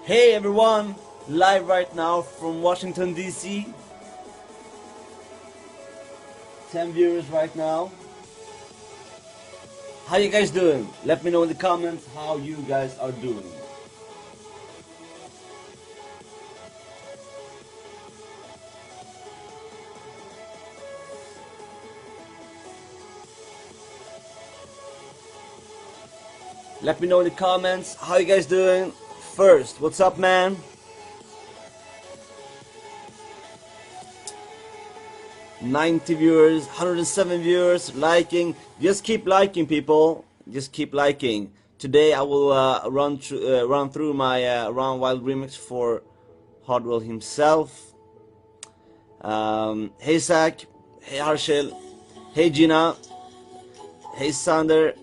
Hey everyone, live right now from Washington DC. 10 viewers right now. How you guys doing? Let me know in the comments how you guys are doing. Let me know in the comments how you guys doing. First, what's up, man? '90 viewers, 107 viewers, liking. Just keep liking, people. Just keep liking. Today I will run through my Run Wild remix for Hardwell himself. Hey Zach, hey Harshel, hey Gina, hey Sander,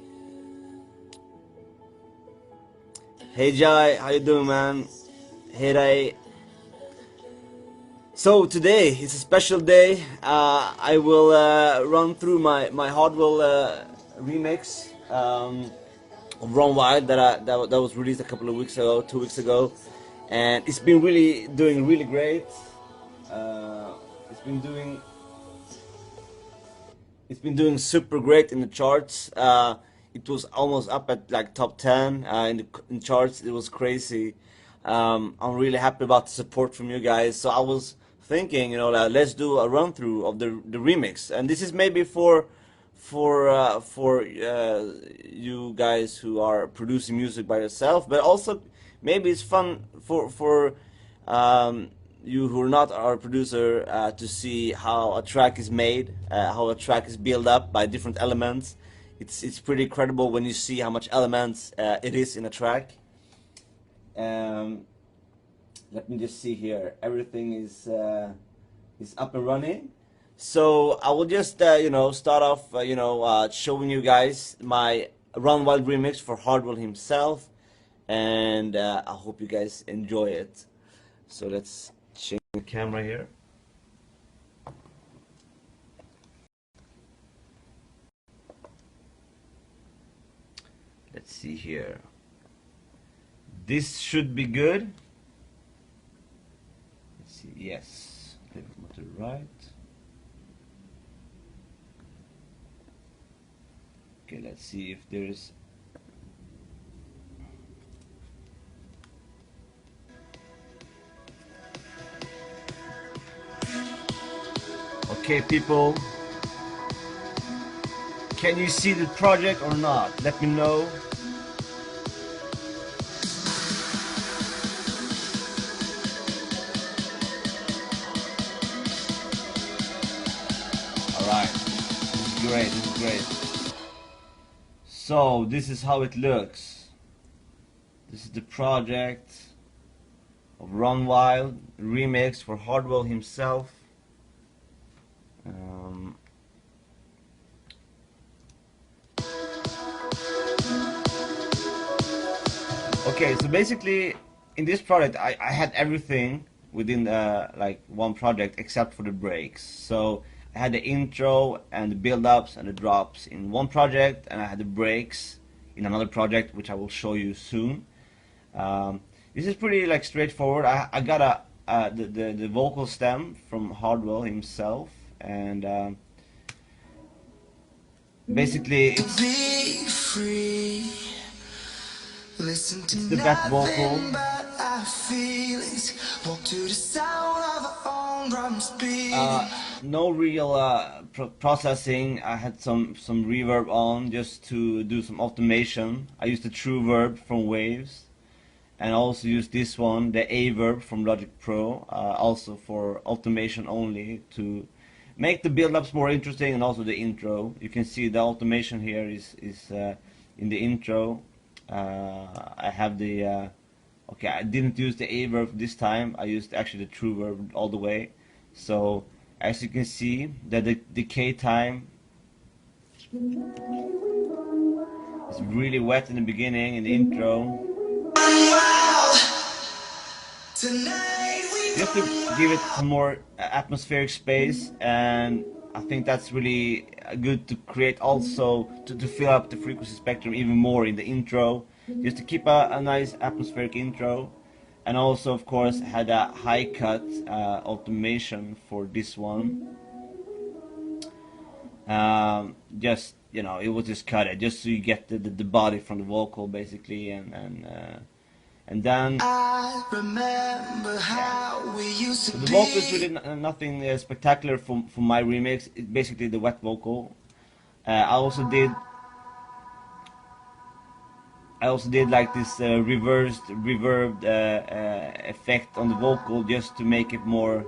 hey Jai, how you doing, man? Hey Ray. So today is a special day. I will run through my Hardwell remix of Run Wild that was released a couple of weeks ago, 2 weeks ago, and it's been doing really great. Uh, it's been doing It's been doing super great in the charts. It was almost up at like top 10 in charts. It was crazy. I'm really happy about the support from you guys. So I was thinking, let's do a run through of the remix, and this is maybe for you guys who are producing music by yourself, but also maybe it's fun for you who are not our producer to see how a track is made, how a track is built up by different elements. It's pretty incredible when you see how much elements it is in a track. Um, Let me just see here. Everything is up and running. So I will just start off showing you guys my Run Wild remix for Hardwell himself, and I hope you guys enjoy it. So let's change the camera here. Let's see here. This should be good. Let's see. Yes. Pivot to the right. Okay, let's see if there's. Okay, people. Can you see the project or not? Let me know. Alright. This is great. This is great. So, this is how it looks. This is the project of Run Wild remix for Hardwell himself. Okay, so basically in this project I had everything within like one project except for the breaks. So I had the intro and the build-ups and the drops in one project, and I had the breaks in another project, which I will show you soon. This is pretty like straightforward. I got the vocal stem from Hardwell himself, and basically it's the back vocal. No real processing. I had some reverb on just to do some automation. I used the True Verb from Waves, and also used this one, the A-Verb from Logic Pro, also for automation only, to make the build-ups more interesting, and also the intro. You can see the automation here is in the intro. I have the okay, I didn't use the A-Verb this time. I used actually the True Verb all the way. So as you can see, that the decay time is really wet in the beginning, in the intro. Just to give it some more atmospheric space, and I think that's really good to create also to fill up the frequency spectrum even more in the intro, just to keep a nice atmospheric intro. and also of course had a high cut automation for this one. Just, you know, it was just cut it just so you get the body from the vocal basically, and then I remember how we used to so the vocal is really nothing spectacular for my remix. It's basically the wet vocal. I also did like this reversed reverbed effect on the vocal just to make it more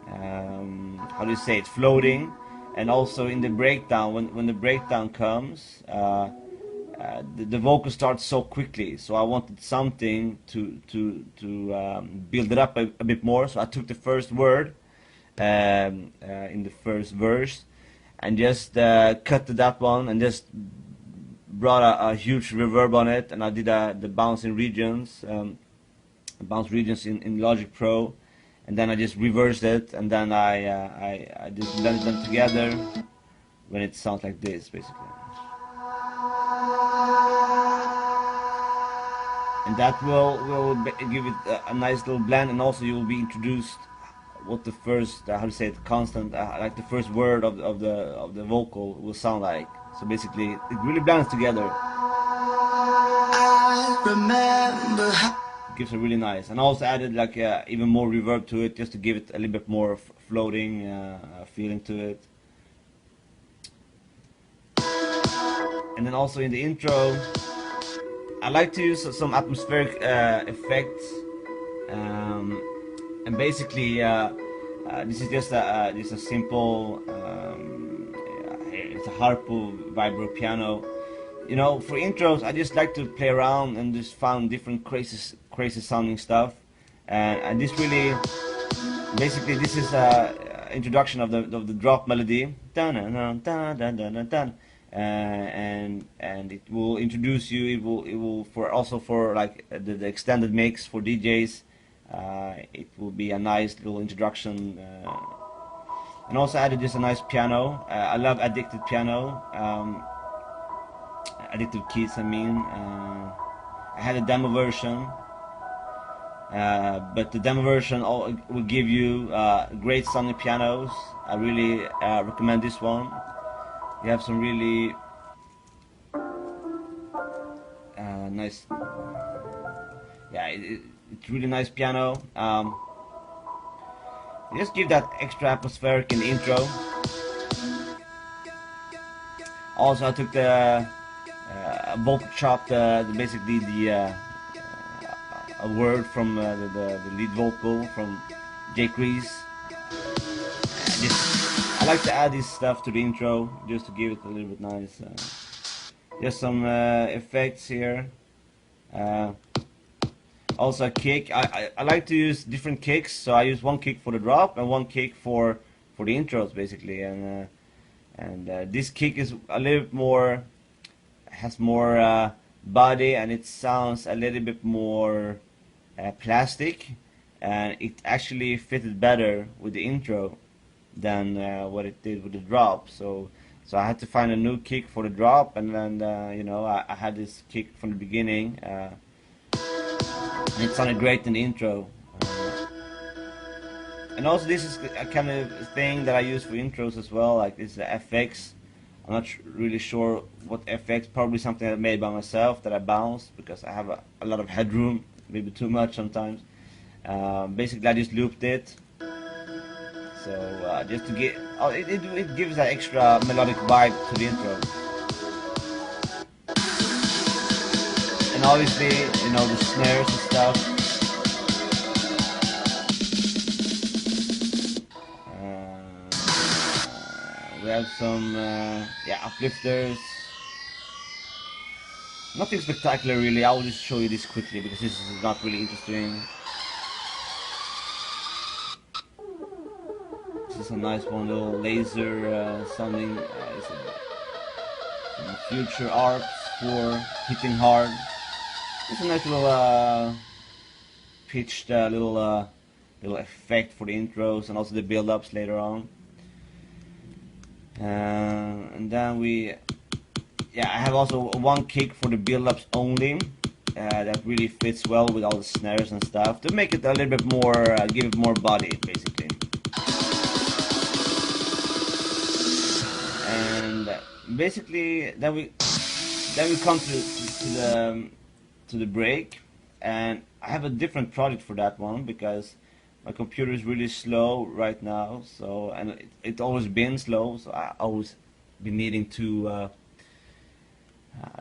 how do you say it, floating. And also in the breakdown, when the breakdown comes, the vocal starts so quickly, so I wanted something to build it up a bit more. So I took the first word in the first verse and just cut to that one and just brought a huge reverb on it, and I did the bouncing regions, bounce regions in Logic Pro, and then I just reversed it, and then I just blended them together when it sounds like this basically. And that will give it a nice little blend, and also you will be introduced what the first how to say it, constant like the first word of the vocal will sound like. So basically it really blends together. I remember it gives a really nice, and I also added like even more reverb to it just to give it a little bit more floating feeling to it. And then also in the intro I like to use some atmospheric effects, and basically this is just a simple it's a Hardwell vibro piano. You know, for intros I just like to play around and just find different crazy sounding stuff, and this really basically this is introduction of the drop melody, and it will introduce you. It will for also for like the extended mix for DJs. It will be a nice little introduction, and also added just a nice piano. I love addicted piano, addictive keys. I mean, I had a demo version. But the demo version will give you great sounding pianos. I really recommend this one. You have some really nice, yeah, it's really nice piano. Just give that extra atmospheric in the intro. Also, I took the vocal chop, basically a word from the lead vocal from Jake Reese. I like to add this stuff to the intro just to give it a little bit nice. Just some effects here. Also a kick. I like to use different kicks, so I use one kick for the drop and one kick for the intros basically. And this kick is a little bit more, has more body, and it sounds a little bit more plastic, and it actually fitted better with the intro than what it did with the drop. So I had to find a new kick for the drop, and then you know, I had this kick from the beginning, and it sounded great in the intro. And also this is a kind of thing that I use for intros as well, like this is the FX. I'm not really sure what FX, probably something I made by myself that I bounced because I have a lot of headroom, maybe too much sometimes. Basically I just looped it. So just to get, it gives that extra melodic vibe to the intro. And obviously, you know, the snares and stuff. We have some yeah, uplifters. Nothing spectacular really. I will just show you this quickly because this is not really interesting. This is a nice one, little laser sounding. Some future arcs for hitting hard. It's a nice little pitched little effect for the intros and also the build-ups later on. And then I have also one kick for the build-ups only. that really fits well with all the snares and stuff to make it a little bit more, give it more body, basically. And basically, then we come to the break, and I have a different project for that one because my computer is really slow right now. So, and it's always been slow, so I always been needing to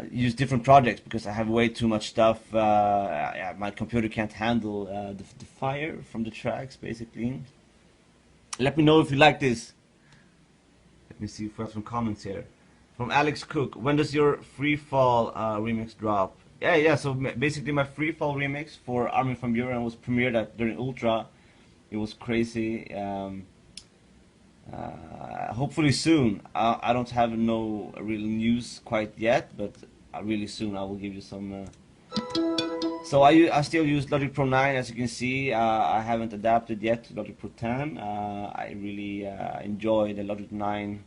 use different projects because I have way too much stuff. Yeah, my computer can't handle the fire from the tracks, basically. Let me know if you like this. Let me see if we have some comments here. From Alex Cook, when does your Free Fall remix drop? Yeah. So basically, my Free Fall remix for Armin van Buuren was premiered during Ultra. It was crazy. Hopefully soon. I don't have no real news quite yet, but really soon I will give you some. So I still use Logic Pro 9, as you can see. I haven't adapted yet to Logic Pro 10. I really enjoy the Logic 9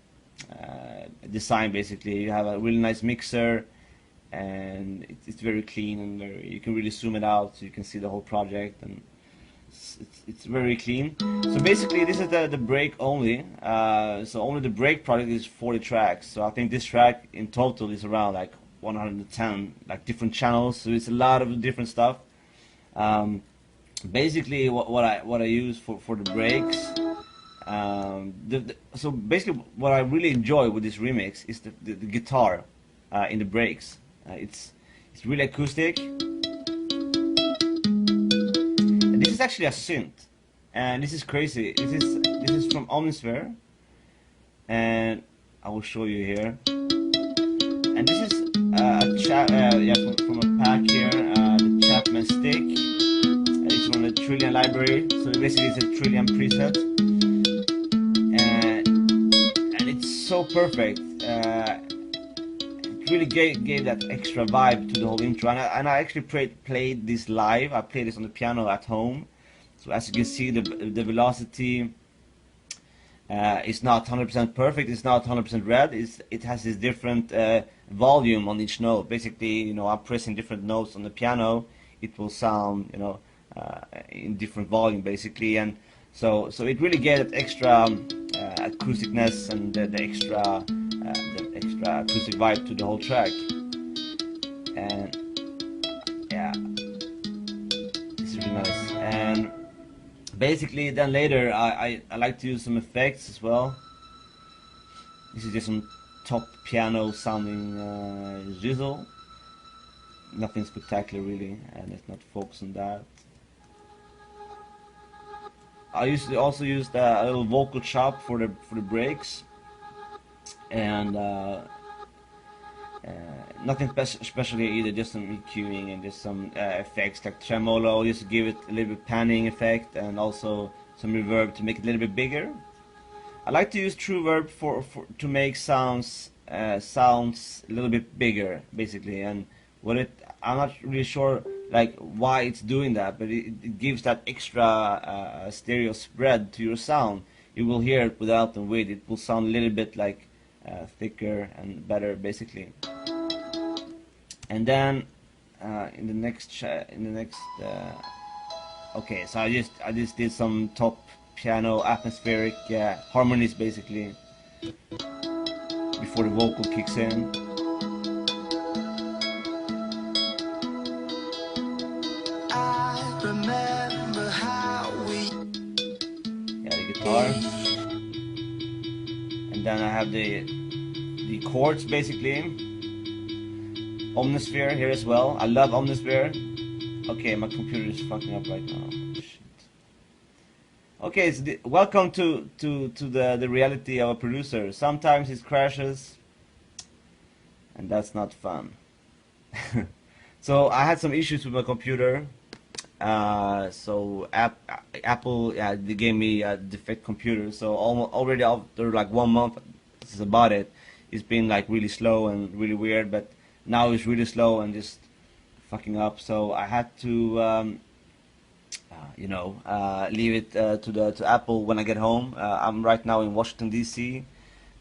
design. Basically, you have a really nice mixer, and it's very clean, and you can really zoom it out so you can see the whole project, and it's very clean. So basically, this is the break only. So only the break project is 40 tracks. So I think this track in total is around like 110 like different channels. So it's a lot of different stuff. Basically, what I use for the breaks. So basically, what I really enjoy with this remix is the guitar in the breaks. It's really acoustic. And this is actually a synth, and this is crazy. This is from Omnisphere, and I will show you here. And this is from a pack here, the Chapman stick. It's from the Trillion library, so basically it's a Trillion preset, and it's so perfect. It really gave that extra vibe to the whole intro, and I actually played this live. I played this on the piano at home, so as you can see, the velocity is not 100% perfect. It's not 100% red. It has this different volume on each note. Basically, I'm pressing different notes on the piano. It will sound, in different volume, basically, and so it really gave that extra acousticness and the extra acoustic vibe to the whole track. And yeah, it's really nice. And basically, then later I like to use some effects as well. This is just some top piano sounding drizzle. Nothing spectacular really, and let's not focus on that. I also used a little vocal chop for the breaks, and nothing especially either. Just some EQing and just some effects like tremolo, just to give it a little bit panning effect, and also some reverb to make it a little bit bigger. I like to use true verb to make sounds a little bit bigger, basically, and I'm not really sure like why it's doing that, but it gives that extra stereo spread to your sound. You will hear it without and with. It will sound a little bit like thicker and better, basically. And then in the next okay, so I just did some top piano atmospheric harmonies, basically, before the vocal kicks in. I remember how the guitar, and then I have the chords, basically. Omnisphere here as well. I love Omnisphere. Okay, my computer is fucking up right now. Shit. Okay, so welcome to the reality of a producer. Sometimes it crashes, and that's not fun. So I had some issues with my computer. So Apple they gave me a defect computer. So already after like 1 month, this is about it. It's been like really slow and really weird, but now it's really slow and just fucking up. So I had to leave it to Apple when I get home. I'm right now in Washington DC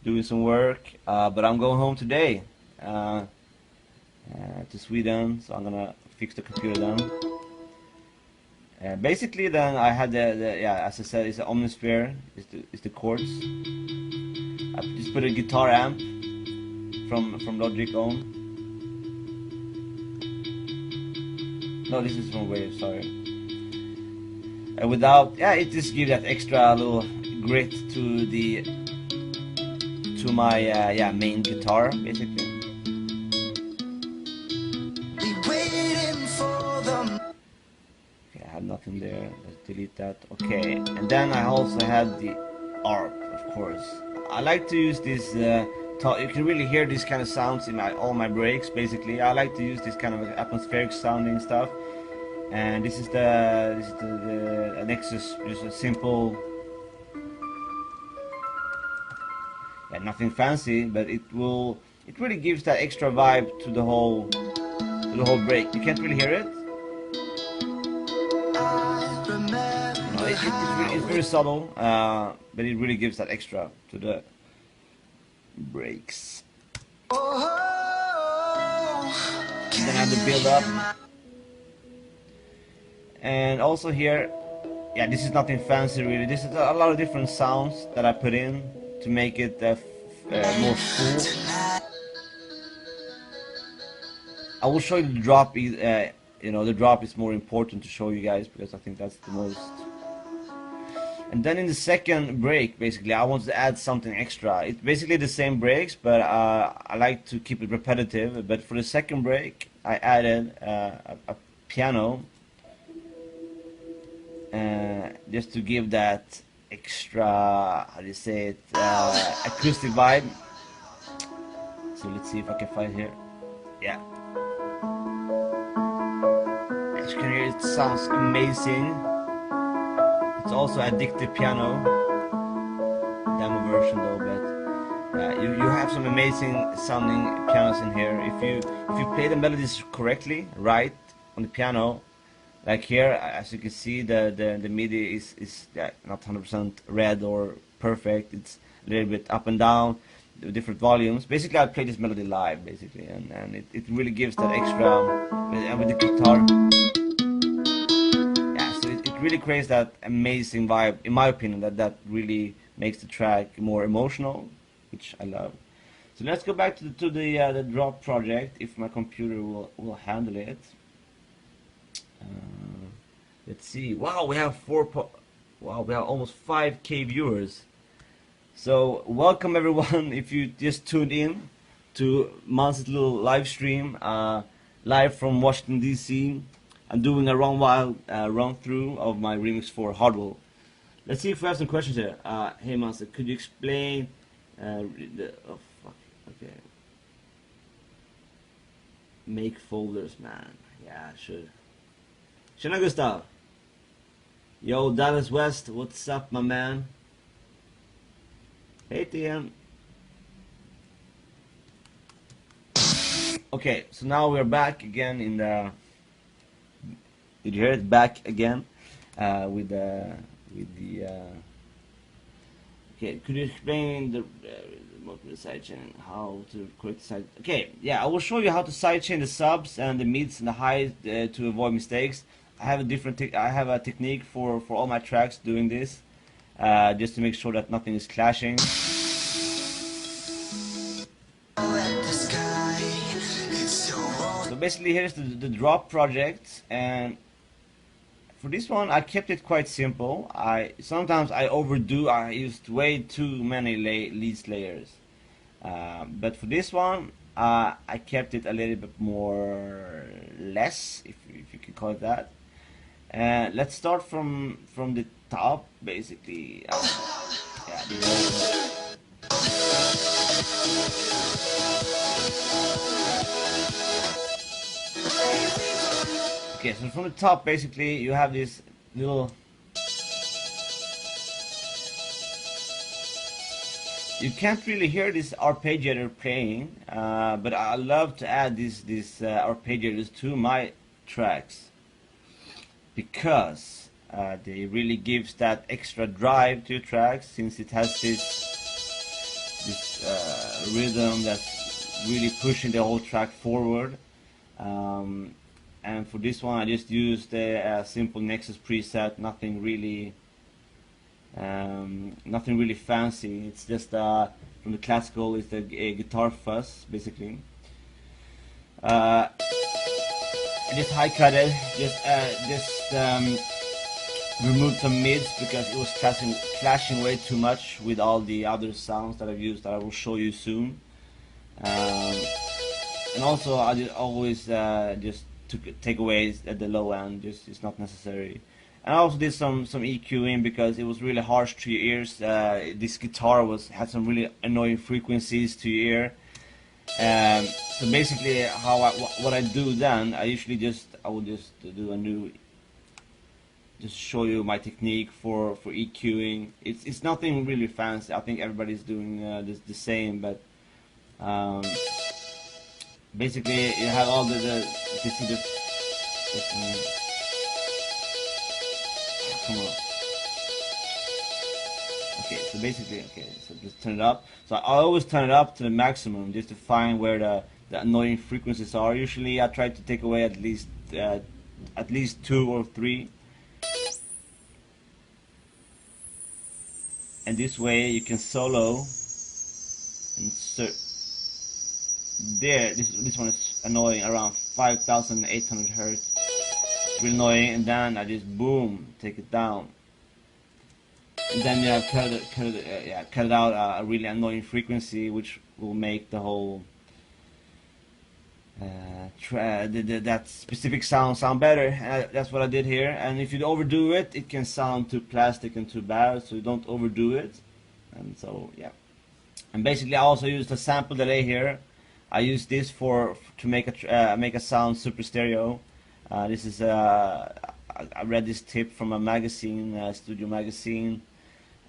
doing some work, but I'm going home today to Sweden, so I'm gonna fix the computer then. Basically, then I had yeah, as I said, it's the Omnisphere, is the chords. I just put a guitar amp from Logic on. No, this is from Wave, sorry. Without, yeah, it just gives that extra little grit to my yeah, main guitar, basically. Okay, I had nothing there. Let's delete that. Okay, and then I also had the ARP, of course. I like to use this. You can really hear these kind of sounds in all my breaks. Basically, I like to use this kind of atmospheric sounding stuff. And this is the Nexus, just a simple, yeah, nothing fancy, but it really gives that extra vibe to the whole break. You can't really hear it. No, it's very subtle, but it really gives that extra to the breaks. And then I have the build up. And also here, yeah, this is nothing fancy really. This is a lot of different sounds that I put in to make it more full. I will show you the drop. You know, the drop is more important to show you guys because I think that's the most. And then in the second break, basically, I wanted to add something extra. It's basically the same breaks, but I like to keep it repetitive. But for the second break, I added a piano. Just to give that extra, how do you say it, acoustic vibe. So let's see if I can find here. Yeah. As you can hear, it sounds amazing. It's also addictive piano. Demo version though, but you have some amazing sounding pianos in here. If you play the melodies correctly, right, on the piano. Like here, as you can see, the MIDI is not 100% red or perfect. It's a little bit up and down, different volumes. Basically, I play this melody live, basically, and it really gives that extra, and with the guitar. Yeah, so it really creates that amazing vibe, in my opinion, that really makes the track more emotional, which I love. So let's go back to the drop project, if my computer will handle it. Let's see. Wow, we have wow, we have almost 5K viewers. So welcome everyone. If you just tuned in to Manse's little live stream, live from Washington DC, I'm doing a run through of my remix for Hardwell. Let's see if we have some questions here. Hey Manse, could you explain oh fuck, okay. Make folders, man. Yeah, I should. Tjena Gustav! Yo, Dallas West, what's up my man? Hey TM! Okay, so now we're back again in the... Did you hear it? Back again with the... Okay, could you explain the sidechain, how to correct the side... Okay, yeah, I will show you how to sidechain the subs and the mids and the highs to avoid mistakes. I have a technique for all my tracks doing this, just to make sure that nothing is clashing. So basically, here's the drop project, and for this one, I kept it quite simple. Sometimes I overdo. I used way too many lead layers, but for this one, I kept it a little bit more less, if you can call it that. Let's start from the top, basically. Yeah, okay, so from the top, basically, you have this little... You can't really hear this arpeggiator playing, but I love to add these arpeggiators to my tracks, because they really gives that extra drive to tracks, since it has this rhythm that's really pushing the whole track forward, and and for this one I just used a simple Nexus preset, nothing really fancy. It's just from the classical, it's a guitar fuzz basically. Just high cut it, just removed some mids because it was clashing way too much with all the other sounds that I've used that I will show you soon. And also I just always just take away at the low end, just it's not necessary. And I also did some EQing because it was really harsh to your ears. This guitar had some really annoying frequencies to your ear. So basically, what I do then, I will just do a new, just show you my technique for EQing. It's nothing really fancy. I think everybody's doing the same, but basically you have all you see come on. Okay, so basically, so just turn it up. So I always turn it up to the maximum just to find where the annoying frequencies are. Usually I try to take away at least 2 or 3. And this way you can solo insert there. This one is annoying, around 5,800 hertz. It's really annoying, and then I just boom, take it down. And then you have cut it out a really annoying frequency, which will make the whole that specific sound better. And that's what I did here. And if you overdo it, it can sound too plastic and too bad. So you don't overdo it. And so yeah. And basically, I also used a sample delay here. I use this to make a sound super stereo. This is I read this tip from a magazine, studio magazine.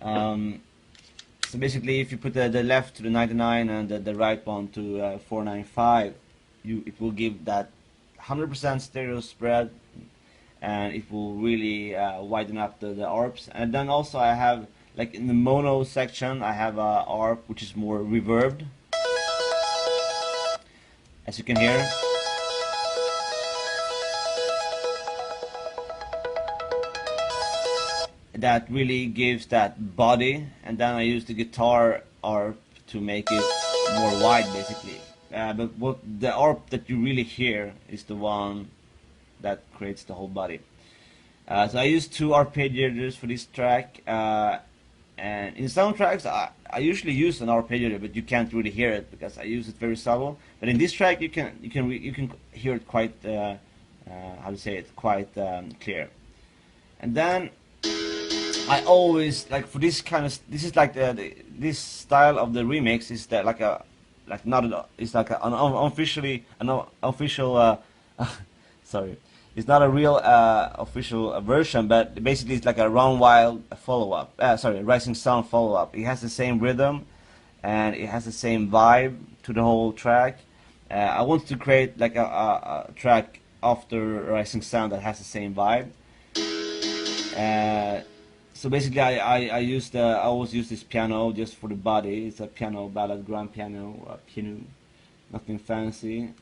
So basically, if you put the left to the 99 and the right one to 495, it will give that 100% stereo spread, and it will really widen up the ARPs. And then also I have, like in the mono section, I have a ARP which is more reverbed, as you can hear. That really gives that body, and then I use the guitar ARP to make it more wide basically. But what the ARP that you really hear is the one that creates the whole body. So I use 2 arpeggiators for this track, and in some tracks I usually use an arpeggiator, but you can't really hear it because I use it very subtle. But in this track you can hear it quite how to say it, quite clear. And then I always, like, for this kind of, this is like this style of the remix is that like an unofficial sorry, it's not a real official version, but basically it's like a Run Wild follow-up, Rising Sun follow-up. It has the same rhythm and it has the same vibe to the whole track. I want to create like a track after Rising Sun that has the same vibe. So basically, I always use this piano just for the body. It's a piano ballad, grand piano, nothing fancy.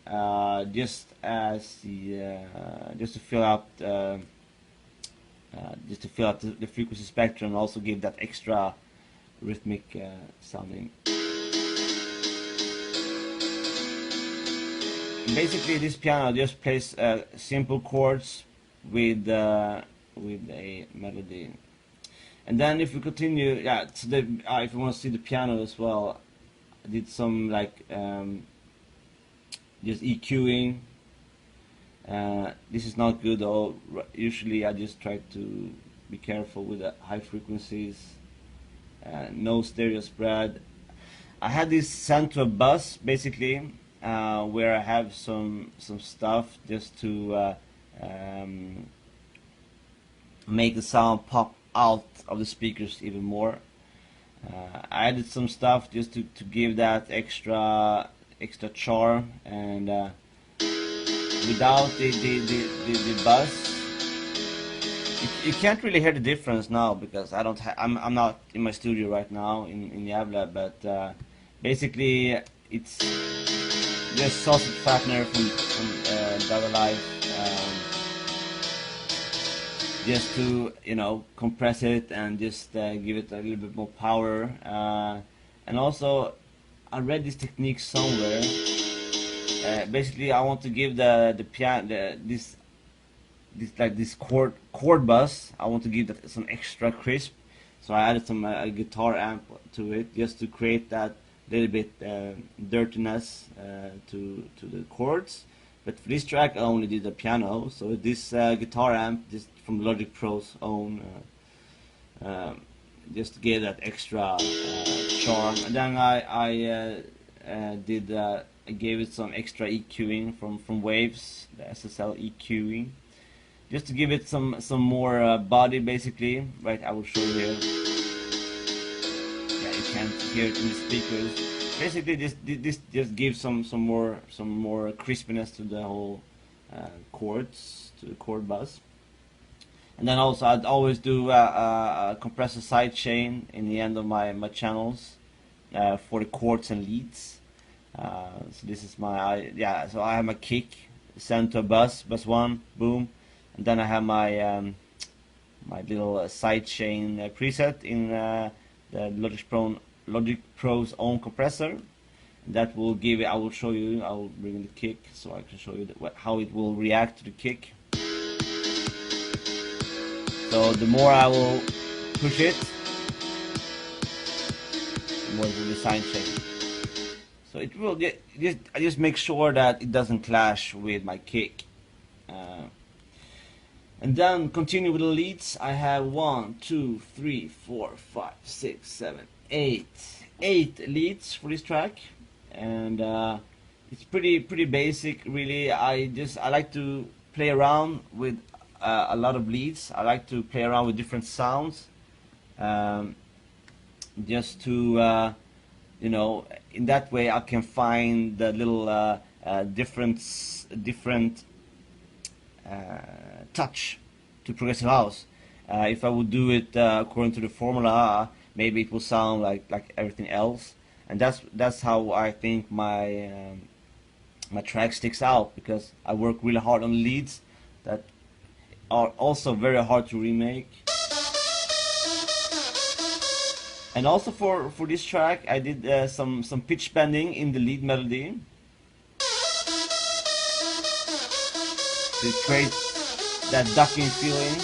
Just to fill out the frequency spectrum, and also give that extra rhythmic sounding. And basically, this piano just plays simple chords with a melody. And then if we continue, so if you want to see the piano as well, I did some like just EQing. This is not good though. Usually I just try to be careful with the high frequencies. No stereo spread. I had this sent to a bus basically, where I have some stuff just to make the sound pop out of the speakers even more. I added some stuff just to give that extra charm, and without the buzz, you can't really hear the difference now because I'm not in my studio right now in Gävle, but basically it's just sausage fattener from Double Life. just to, you know, compress it and just give it a little bit more power. And also, I read this technique somewhere. Basically, I want to give the piano this chord buzz. I want to give that some extra crisp, so I added some guitar amp to it just to create that little bit dirtiness to the chords. But for this track, I only did the piano. So this guitar amp, just from Logic Pro's own, just gave that extra charm. And then I gave it some extra EQing from Waves, the SSL EQing, just to give it some more body, basically. Right, I will show you here. Yeah, you can't hear it in the speakers. Basically, this just gives some more crispiness to the whole chords, to the chord buzz. And then also, I'd always do a compressor side chain in the end of my channels for the chords and leads. So this is my so I have my kick sent to a bus 1, boom, and then I have my my little side chain preset in the Logic Pro's own compressor. That will give it. I will show you. I will bring in the kick so I can show you how it will react to the kick. So the more I will push it, the more it will be side chain. So it will I just make sure that it doesn't clash with my kick. And then continue with the leads. I have 1, 2, 3, 4, 5, 6, 7, 8 leads for this track, and it's pretty basic, really. I like to play around with a lot of leads. I like to play around with different sounds, just to you know, in that way I can find the little different touch to progressive house. If I would do it according to the formula, maybe it will sound like everything else, and that's how I think my my track sticks out, because I work really hard on leads that are also very hard to remake. And also for this track, I did some pitch bending in the lead melody to create that ducking feeling.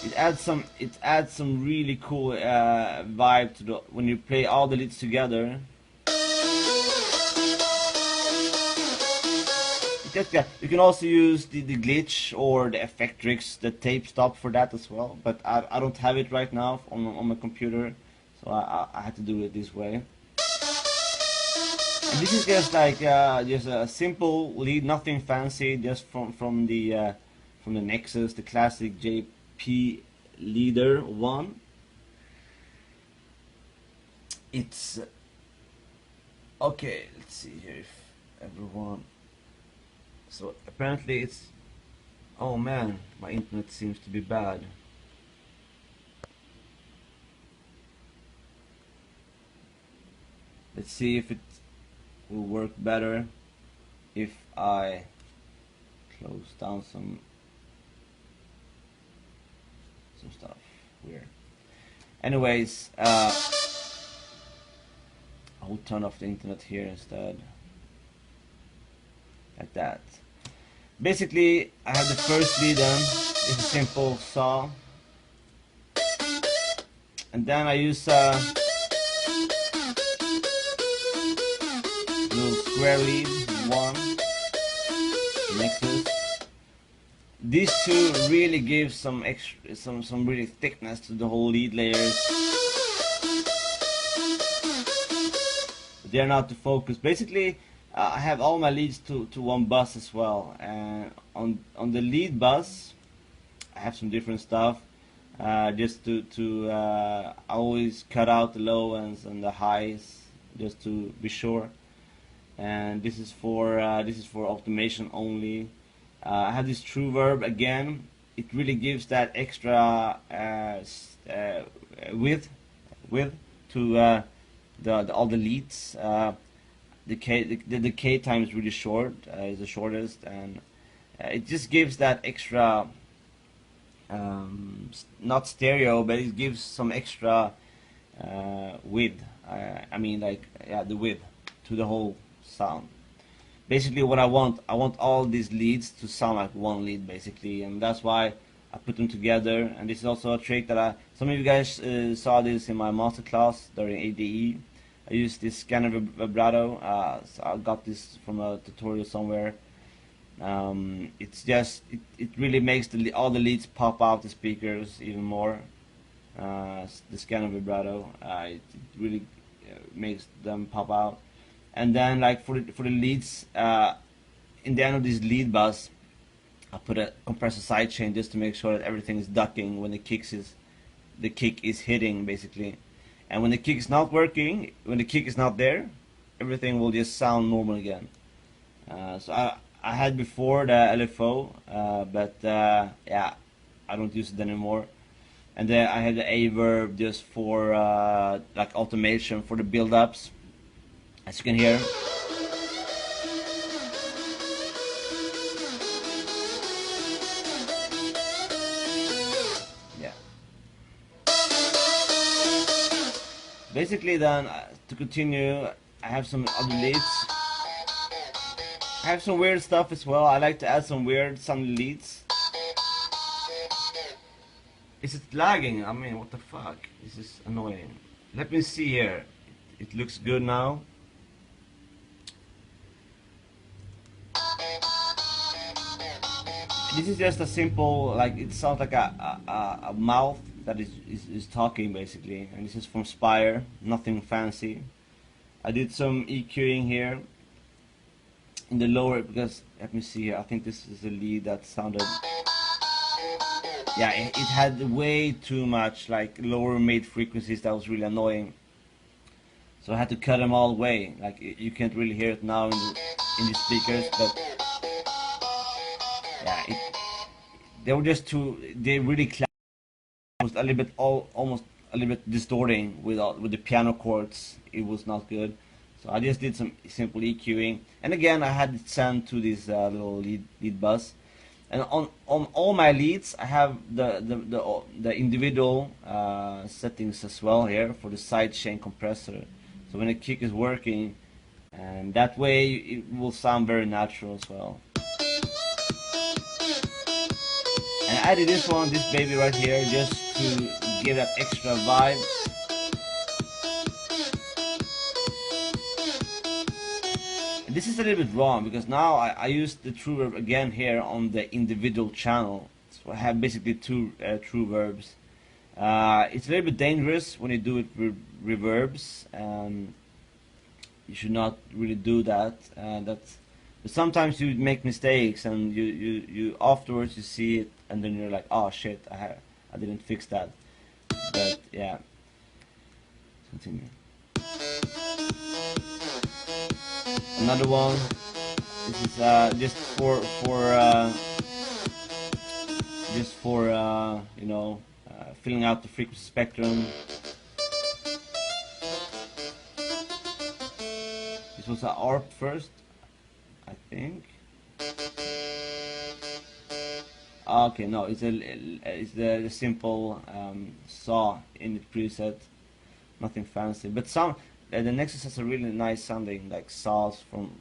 It adds some really cool vibe to when you play all the leads together. You can also use the glitch or the Effectrix, the tape stop, for that as well. But I don't have it right now on my computer, so I had to do it this way. And this is just like just a simple lead, nothing fancy, just from the Nexus, the classic JP Leader 1. It's okay. Let's see here if everyone. So apparently it's, oh man, my internet seems to be bad. Let's see if it will work better if I close down some stuff. Weird. Anyways, I will turn off the internet here instead. Like that. Basically, I have the first lead in. It's a simple saw, and then I use a little square lead, 1, Nexus. These two really give some extra, some really thickness to the whole lead layers. They're not the focus. Basically, I have all my leads to one bus as well, and on the lead bus I have some different stuff, just to I always cut out the low ends and the highs just to be sure. And this is for automation only. I have this true verb again. It really gives that extra width to all the leads. The K time is really short, is the shortest, and it just gives that extra, not stereo, but it gives some extra width. I mean, like, yeah, the width to the whole sound. Basically, what I want all these leads to sound like one lead, basically, and that's why I put them together. And this is also a trick that some of you guys saw this in my masterclass during ADE. I used this scanner vibrato. So I got this from a tutorial somewhere. It's just it really makes all the leads pop out the speakers even more. The scanner vibrato, it really makes them pop out. And then, like, for the leads, in the end of this lead bus, I put a compressor sidechain just to make sure that everything is ducking when the kick is hitting, basically. And when the kick is not working, when the kick is not there, everything will just sound normal again. So I had before the LFO, but yeah, I don't use it anymore. And then I had the A-verb just for like automation for the build-ups, as you can hear. Yeah. Basically, then to continue, I have some other leads. I have some weird stuff as well. I like to add some weird sound leads. Is it lagging? I mean, what the fuck? This is annoying. Let me see here. It looks good now. This is just a simple, like, it sounds like a mouth that is talking, basically. And this is from Spire, nothing fancy. I did some EQing here in the lower, because, let me see here, I think this is a lead that sounded, yeah, it had way too much, like, lower mid frequencies that was really annoying. So I had to cut them all away. Like, you can't really hear it now in the speakers, but yeah, they were just too, they really was a little bit almost a little bit distorting with the piano chords. It was not good. So I just did some simple EQing, and again I had it sent to this little lead bus. And on all my leads, I have the individual settings as well here for the sidechain compressor. So when the kick is working, and that way it will sound very natural as well. And I added this baby right here, just to give that extra vibe. And this is a little bit wrong, because now I use the true verb again here on the individual channel. So I have basically two true verbs. It's a little bit dangerous when you do it with reverbs. You should not really do that. But sometimes you make mistakes, and you afterwards you see it, and then you're like, oh shit, I didn't fix that. But yeah, continue. Another one. This is just for you know, filling out the frequency spectrum. This was an ARP first, I think. Okay, no, it's the simple saw in the preset, nothing fancy. But the Nexus has a really nice sounding, like, saws from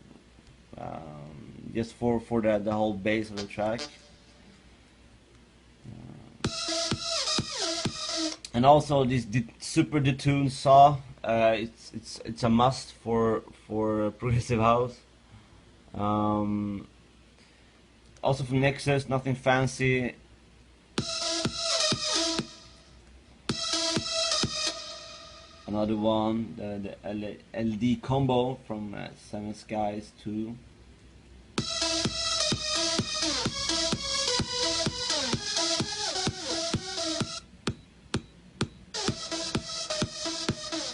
just for the whole base of the track. And also this super detuned saw, it's a must for progressive house. Also from Nexus, nothing fancy. Another one, the LD combo from Seven Skies 2.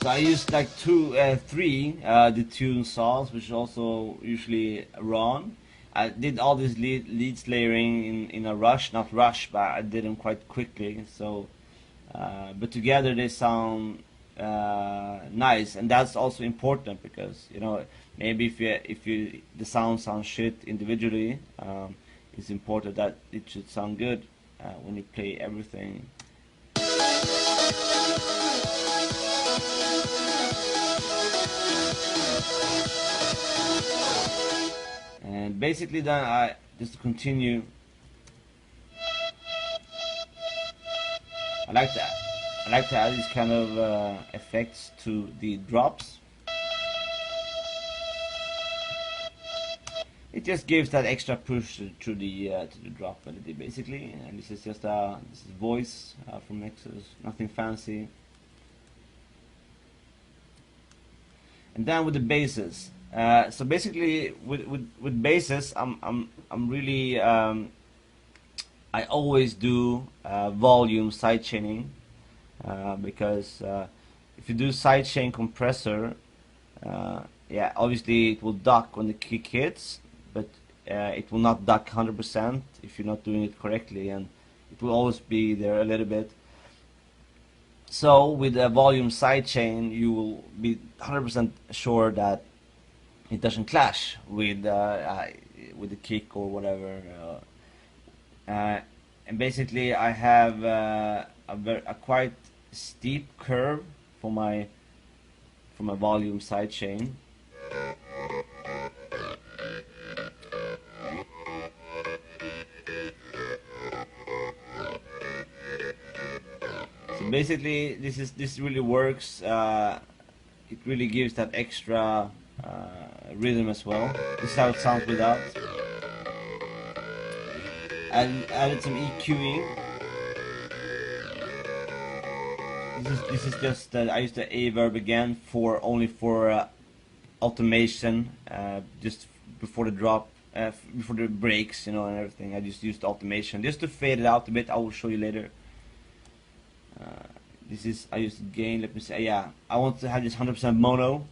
So I used like three detuned saws, which also usually run. I did all this leads layering in a rush, not rush, but I did them quite quickly. So, but together they sound nice, and that's also important, because, you know, maybe if the sound sounds shit individually, it's important that it should sound good when you play everything. And basically then I just to continue, I like that. I like to add these kind of effects to the drops. It just gives that extra push to the drop melody basically. And this is just this is voice from Nexus, nothing fancy. And then with the basses. So basically, with basses, I'm really I always do volume sidechaining because if you do sidechain compressor, yeah, obviously it will duck when the kick hits, but it will not duck 100% if you're not doing it correctly, and it will always be there a little bit. So with a volume sidechain, you will be 100% sure that it doesn't clash with the kick or whatever. And basically, I have a quite steep curve for my volume sidechain. So basically, this really works. It really gives that extra rhythm as well. This is how it sounds without. Added some EQing. This is just I used the A verb again for only for automation, just before the drop, before the breaks, you know, and everything. I just used automation just to fade it out a bit. I will show you later. This is I used gain. Let me say, yeah, I want to have this 100% mono.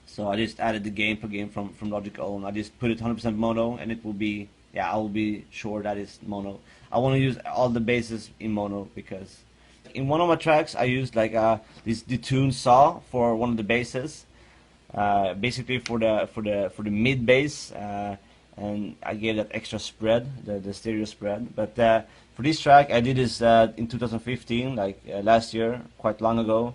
So I just added the gain plugin from Logic Own. I just put it 100% mono, and it will be, yeah, I will be sure that it's mono. I want to use all the basses in mono because in one of my tracks I used like this detune saw for one of the basses, basically for the mid bass, and I gave that extra spread, the stereo spread. But for this track I did this in 2015, like last year, quite long ago.